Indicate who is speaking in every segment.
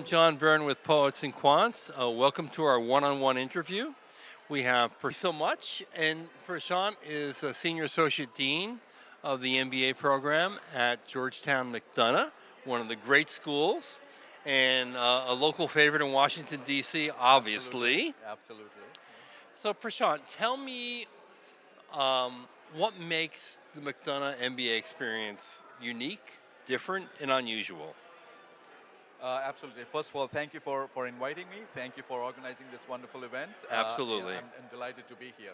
Speaker 1: John Byrne with Poets and Quants. Welcome to our one-on-one interview. We have so much, and Prashant is a Senior Associate Dean of the MBA program at Georgetown McDonough, one of the great schools, and a local favorite in Washington, D.C., obviously.
Speaker 2: Absolutely.
Speaker 1: So Prashant, tell me what makes the McDonough MBA experience unique, different, and unusual?
Speaker 2: Absolutely. First of all, thank you for inviting me. Thank you for organizing this wonderful event.
Speaker 1: Absolutely.
Speaker 2: I'm delighted to be here.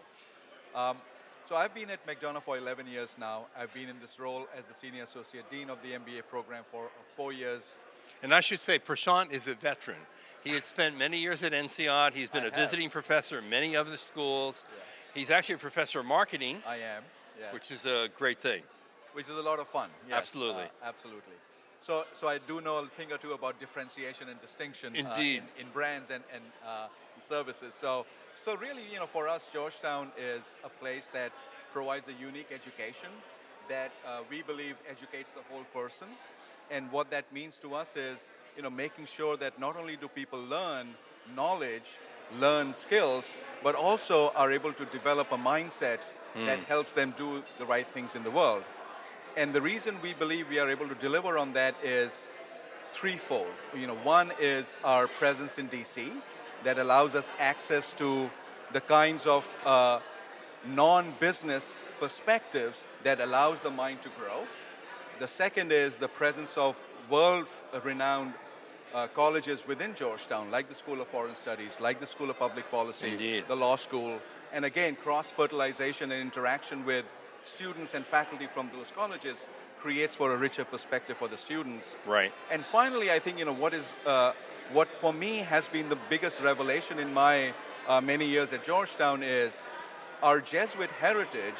Speaker 2: So I've been at McDonough for 11 years now. I've been in this role as the Senior Associate Dean of the MBA program for 4 years.
Speaker 1: And I should say, Prashant is a veteran. He had spent many years at NCR. He's been a visiting professor in many other schools. Yeah. He's actually a professor of marketing.
Speaker 2: I am, yes.
Speaker 1: Which is a great thing.
Speaker 2: Which is a lot of fun, yes.
Speaker 1: Absolutely.
Speaker 2: Absolutely. So I do know a thing or two about differentiation and distinction
Speaker 1: Indeed.
Speaker 2: In brands and services. So really, for us, Georgetown is a place that provides a unique education that we believe educates the whole person. And what that means to us is, making sure that not only do people learn knowledge, learn skills, but also are able to develop a mindset that helps them do the right things in the world. And the reason we believe we are able to deliver on that is threefold. One is our presence in DC that allows us access to the kinds of non-business perspectives that allows the mind to grow. The second is the presence of world-renowned colleges within Georgetown, like the School of Foreign Studies, like the School of Public Policy,
Speaker 1: Indeed.
Speaker 2: The law school, and again, cross-fertilization and interaction with students and faculty from those colleges creates for a richer perspective for the students.
Speaker 1: Right.
Speaker 2: And finally, I think what for me has been the biggest revelation in my many years at Georgetown is our Jesuit heritage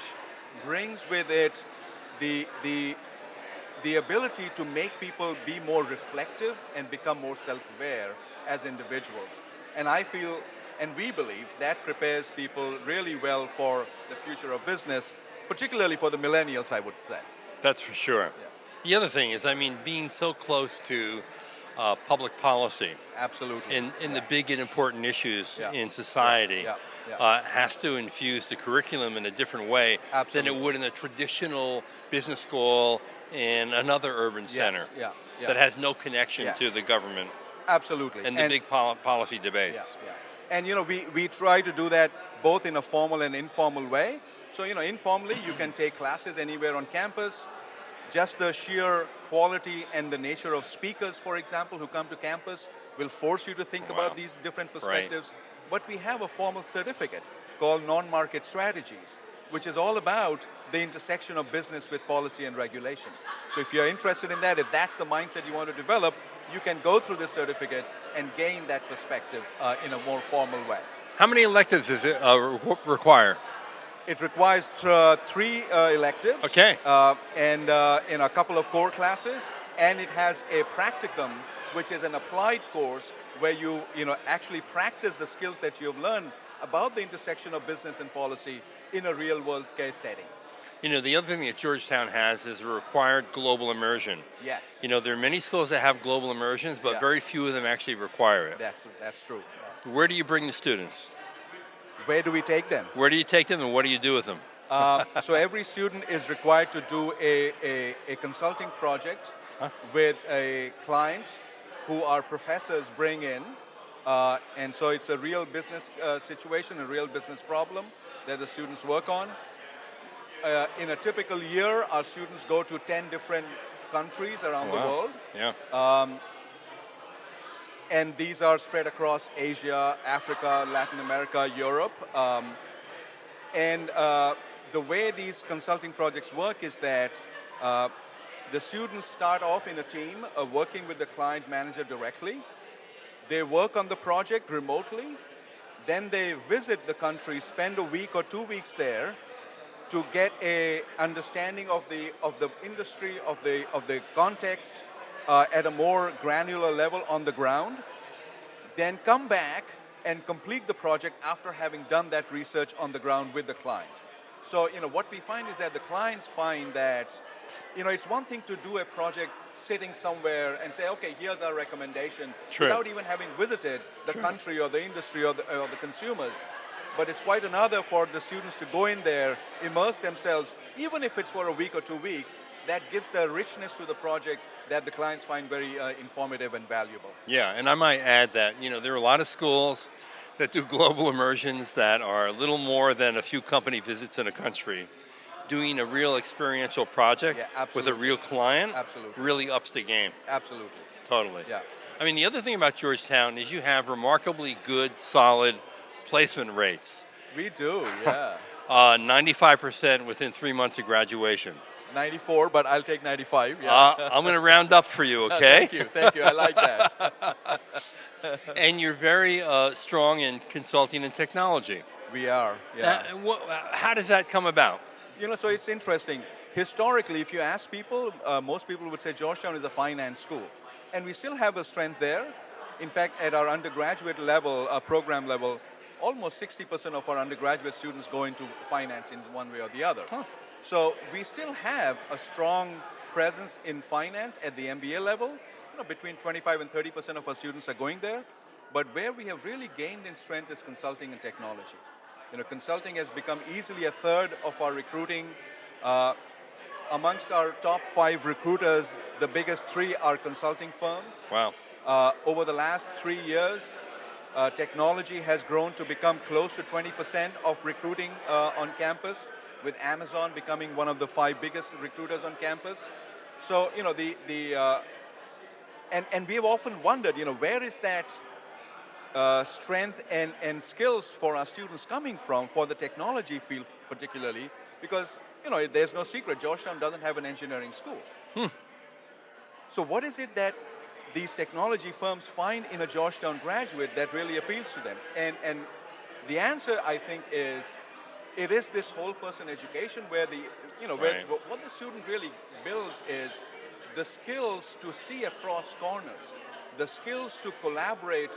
Speaker 2: brings with it the ability to make people be more reflective and become more self-aware as individuals. And I feel, and we believe, that prepares people really well for the future of business, particularly for the millennials, I would say.
Speaker 1: That's for sure.
Speaker 2: Yeah.
Speaker 1: The other thing is, being so close to public policy.
Speaker 2: Absolutely.
Speaker 1: In the big and important issues in society has to infuse the curriculum in a different way than it would in a traditional business school in another urban center that has no connection to the government.
Speaker 2: Absolutely.
Speaker 1: And the big policy debates.
Speaker 2: And we try to do that both in a formal and informal way. So informally, you can take classes anywhere on campus. Just the sheer quality and the nature of speakers, for example, who come to campus will force you to think about these different perspectives. Right. But we have a formal certificate called Non-Market Strategies, which is all about the intersection of business with policy and regulation. So if you're interested in that, if that's the mindset you want to develop, you can go through this certificate and gain that perspective in a more formal way.
Speaker 1: How many electives does it require?
Speaker 2: It requires 3 electives, and in a couple of core classes, and it has a practicum, which is an applied course where you actually practice the skills that you have learned about the intersection of business and policy in a real-world case setting.
Speaker 1: The other thing that Georgetown has is a required global immersion.
Speaker 2: Yes.
Speaker 1: There are many schools that have global immersions, but very few of them actually require it.
Speaker 2: That's true.
Speaker 1: Where do you bring the students?
Speaker 2: Where do we take them?
Speaker 1: Where do you take them, and what do you do with them?
Speaker 2: So every student is required to do a consulting project with a client who our professors bring in. And so it's a real business situation, a real business problem that the students work on. In a typical year, our students go to 10 different countries around the world.
Speaker 1: Yeah.
Speaker 2: And these are spread across Asia, Africa, Latin America, Europe. And the way these consulting projects work is that the students start off in a team working with the client manager directly. They work on the project remotely. Then they visit the country, spend a week or 2 weeks there to get a understanding of the industry, of the context, at a more granular level on the ground, then come back and complete the project after having done that research on the ground with the client. So, what we find is that the clients find that it's one thing to do a project sitting somewhere and say, okay, here's our recommendation,
Speaker 1: True.
Speaker 2: without even having visited the
Speaker 1: True.
Speaker 2: country or the industry or the consumers. But it's quite another for the students to go in there, immerse themselves, even if it's for a week or 2 weeks. That gives the richness to the project that the clients find very informative and valuable.
Speaker 1: Yeah, and I might add that, there are a lot of schools that do global immersions that are a little more than a few company visits in a country. Doing a real experiential project with a real client really ups the game.
Speaker 2: Absolutely.
Speaker 1: Totally.
Speaker 2: Yeah.
Speaker 1: I mean, the other thing about Georgetown is you have remarkably good, solid placement rates.
Speaker 2: We do, yeah.
Speaker 1: 95% within 3 months of graduation.
Speaker 2: 94, but I'll take 95. Yeah.
Speaker 1: I'm going to round up for you, okay?
Speaker 2: Thank you. I like that.
Speaker 1: And you're very strong in consulting and technology.
Speaker 2: We are, yeah.
Speaker 1: How does that come about?
Speaker 2: So it's interesting. Historically, if you ask people, most people would say Georgetown is a finance school. And we still have a strength there. In fact, at our undergraduate level, program level, almost 60% of our undergraduate students go into finance in one way or the other.
Speaker 1: Huh.
Speaker 2: So we still have a strong presence in finance at the MBA level. Between 25 and 30% of our students are going there. But where we have really gained in strength is consulting and technology. Consulting has become easily a third of our recruiting. Amongst our top 5 recruiters, the biggest 3 are consulting firms.
Speaker 1: Wow.
Speaker 2: Over the last 3 years, technology has grown to become close to 20% of recruiting on campus, with Amazon becoming one of the 5 biggest recruiters on campus. So, and we have often wondered, where is that strength and skills for our students coming from, for the technology field particularly, because, there's no secret, Georgetown doesn't have an engineering school. So what is it that these technology firms find in a Georgetown graduate that really appeals to them? And the answer, I think, is it is this whole person education where what the student really builds is the skills to see across corners, the skills to collaborate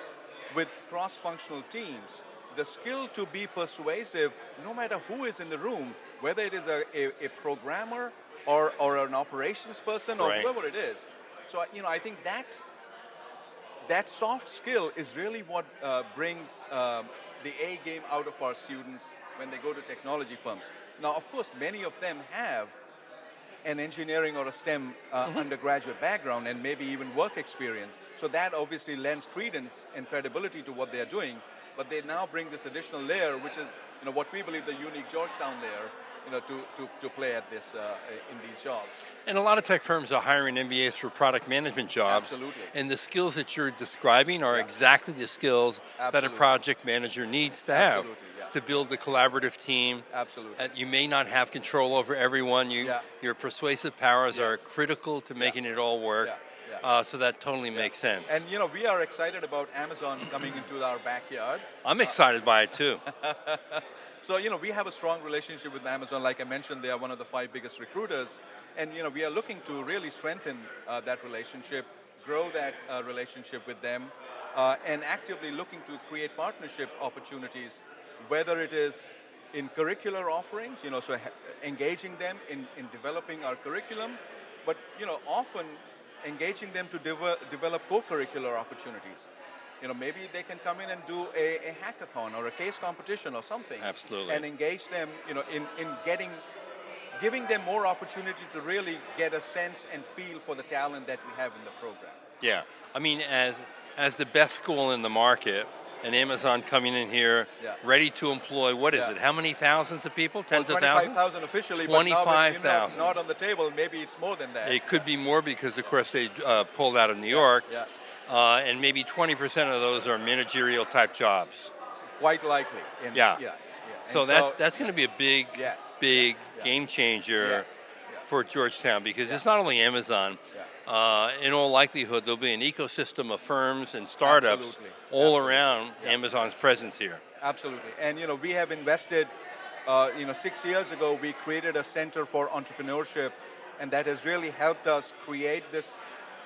Speaker 2: with cross-functional teams, the skill to be persuasive no matter who is in the room, whether it is a programmer or an operations person or whoever it is. So, I think that soft skill is really what brings the A game out of our students when they go to technology firms. Now, of course, many of them have an engineering or a STEM undergraduate background and maybe even work experience. So that obviously lends credence and credibility to what they're doing. But they now bring this additional layer, which is what we believe the unique Georgetown layer, to play at this in these jobs.
Speaker 1: And a lot of tech firms are hiring MBAs for product management jobs.
Speaker 2: Absolutely.
Speaker 1: And the skills that you're describing are exactly the skills that a project manager needs to have to build a collaborative team.
Speaker 2: Absolutely.
Speaker 1: You may not have control over everyone. Your persuasive powers are critical to making it all work. So that totally makes sense.
Speaker 2: And we are excited about Amazon coming into our backyard.
Speaker 1: I'm excited by it too.
Speaker 2: So, we have a strong relationship with Amazon. Like I mentioned, they are one of the 5 biggest recruiters. And, we are looking to really strengthen that relationship, grow that relationship with them, and actively looking to create partnership opportunities, whether it is in curricular offerings, so engaging them in developing our curriculum, but, often engaging them to develop co-curricular opportunities. Maybe they can come in and do a hackathon or a case competition or something.
Speaker 1: Absolutely.
Speaker 2: And engage them, in giving them more opportunity to really get a sense and feel for the talent that we have in the program.
Speaker 1: Yeah, I mean, as the best school in the market, and Amazon coming in here, ready to employ, what is it? How many thousands of people? Tens of thousands?
Speaker 2: 25,000 officially,
Speaker 1: 25,000.
Speaker 2: but now, not on the table. Maybe it's more than that.
Speaker 1: It could be more because, of course, they pulled out of New York. And maybe 20% of those are managerial type jobs.
Speaker 2: Quite likely.
Speaker 1: So that's going to be a big game changer for Georgetown, because it's not only Amazon. In all likelihood, there'll be an ecosystem of firms and startups all around Amazon's presence here.
Speaker 2: Absolutely. And we have invested, 6 years ago, we created a Center for Entrepreneurship, and that has really helped us create this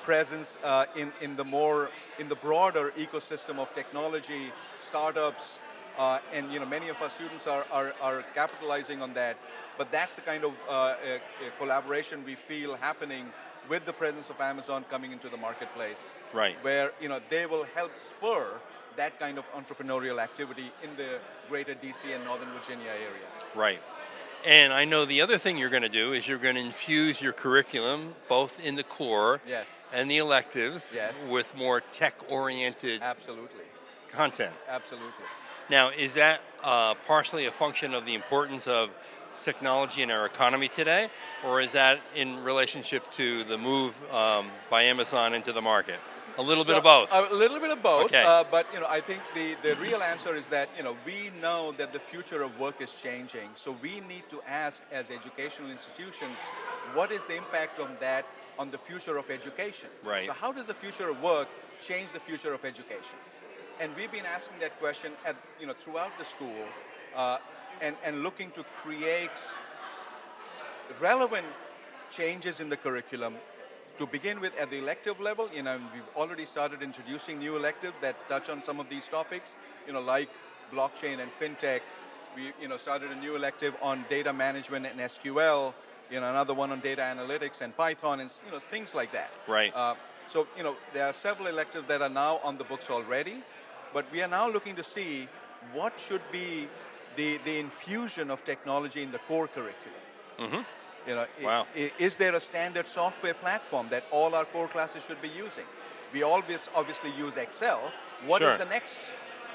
Speaker 2: presence in the broader ecosystem of technology, startups, and many of our students are capitalizing on that. But that's the kind of collaboration we feel happening with the presence of Amazon coming into the marketplace.
Speaker 1: Right.
Speaker 2: Where they will help spur that kind of entrepreneurial activity in the greater DC and Northern Virginia area.
Speaker 1: Right. And I know the other thing you're going to do is you're going to infuse your curriculum, both in the core and the electives, with more tech-oriented content.
Speaker 2: Absolutely.
Speaker 1: Now, is that partially a function of the importance of technology in our economy today, or is that in relationship to the move by Amazon into the market? A little bit of both.
Speaker 2: A little bit of both,
Speaker 1: okay.
Speaker 2: But I think the real answer is that we know that the future of work is changing. So we need to ask as educational institutions, what is the impact of that on the future of education?
Speaker 1: Right.
Speaker 2: So how does the future of work change the future of education? And we've been asking that question at throughout the school, and looking to create relevant changes in the curriculum. To begin with, at the elective level, we've already started introducing new electives that touch on some of these topics, like blockchain and fintech. We, started a new elective on data management and SQL, another one on data analytics and Python, and things like that.
Speaker 1: Right.
Speaker 2: So, there are several electives that are now on the books already, but we are now looking to see what should be the infusion of technology in the core curriculum.
Speaker 1: Mm-hmm.
Speaker 2: Wow. Is there a standard software platform that all our core classes should be using? We always obviously use Excel. What is the next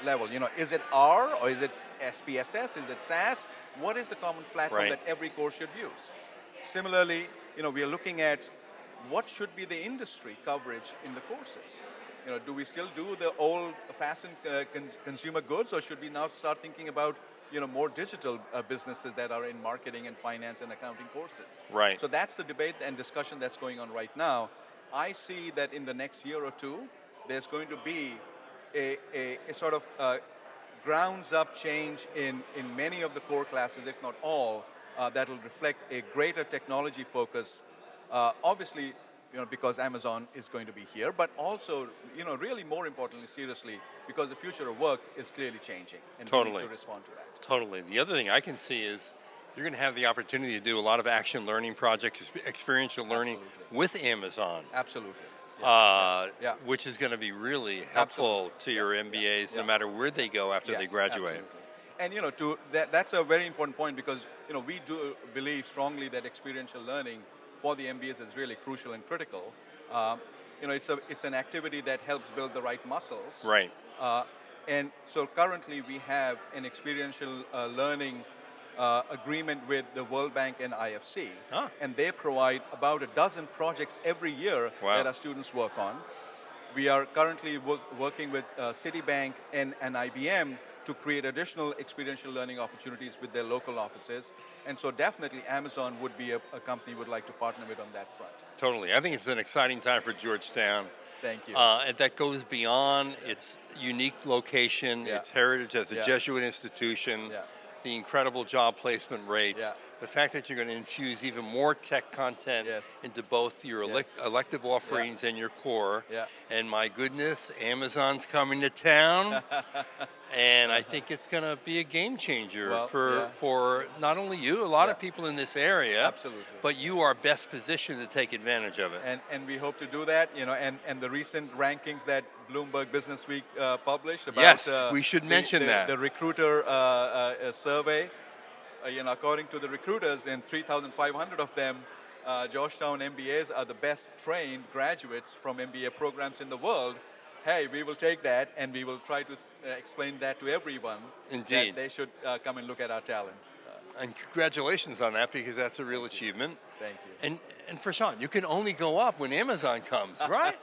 Speaker 2: level? Is it R or is it SPSS? Is it SAS? What is the common platform that every course should use? Similarly, we are looking at what should be the industry coverage in the courses. Do we still do the old-fashioned consumer goods, or should we now start thinking about more digital businesses that are in marketing and finance and accounting courses?
Speaker 1: Right.
Speaker 2: So that's the debate and discussion that's going on right now. I see that in the next year or two, there's going to be a sort of grounds-up change in many of the core classes, if not all, that will reflect a greater technology focus. Obviously, because Amazon is going to be here, but also, really more importantly, seriously, because the future of work is clearly changing, and we need to respond to that.
Speaker 1: Totally. The other thing I can see is you're going to have the opportunity to do a lot of action learning projects, experiential learning with Amazon.
Speaker 2: Absolutely.
Speaker 1: Which is going to be really helpful to your MBAs, no matter where they go after they graduate.
Speaker 2: Absolutely. And that's a very important point, because we do believe strongly that experiential learning for the MBAs is really crucial and critical. It's an activity that helps build the right muscles.
Speaker 1: Right.
Speaker 2: And so currently we have an experiential learning agreement with the World Bank and IFC. And they provide about a dozen projects every year that our students work on. We are currently working with Citibank and IBM to create additional experiential learning opportunities with their local offices. And so definitely Amazon would be a company we'd like to partner with on that front.
Speaker 1: Totally. I think it's an exciting time for Georgetown.
Speaker 2: Thank you.
Speaker 1: And that goes beyond its unique location, its heritage as a Jesuit institution, the incredible job placement rates, the fact that you're going to infuse even more tech content into both your elective offerings and your core. And my goodness, Amazon's coming to town. And I think it's going to be a game changer for not only you, a lot of people in this area.
Speaker 2: Absolutely.
Speaker 1: But you are best positioned to take advantage of it.
Speaker 2: And we hope to do that, and the recent rankings that Bloomberg Business Week published about
Speaker 1: we should mention that.
Speaker 2: The recruiter survey, according to the recruiters, and 3,500 of them, Georgetown MBAs are the best trained graduates from MBA programs in the world. Hey, we will take that, and we will try to explain that to everyone.
Speaker 1: Indeed.
Speaker 2: That they should come and look at our talent.
Speaker 1: And congratulations on that, because that's a real achievement.
Speaker 2: Thank you.
Speaker 1: And Prashant, you can only go up when Amazon comes, right?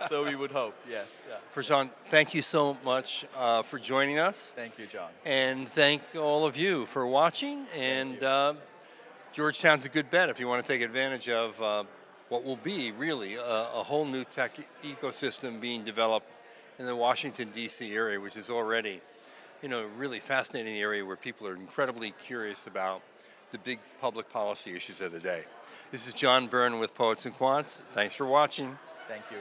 Speaker 2: So we would hope, yes.
Speaker 1: Prashant, thank you so much for joining us.
Speaker 2: Thank you, John.
Speaker 1: And thank all of you for watching. And Georgetown's a good bet if you want to take advantage of what will be really a whole new tech ecosystem being developed in the Washington, D.C. area, which is already, a really fascinating area where people are incredibly curious about the big public policy issues of the day. This is John Byrne with Poets and Quants. Thanks for watching.
Speaker 2: Thank you.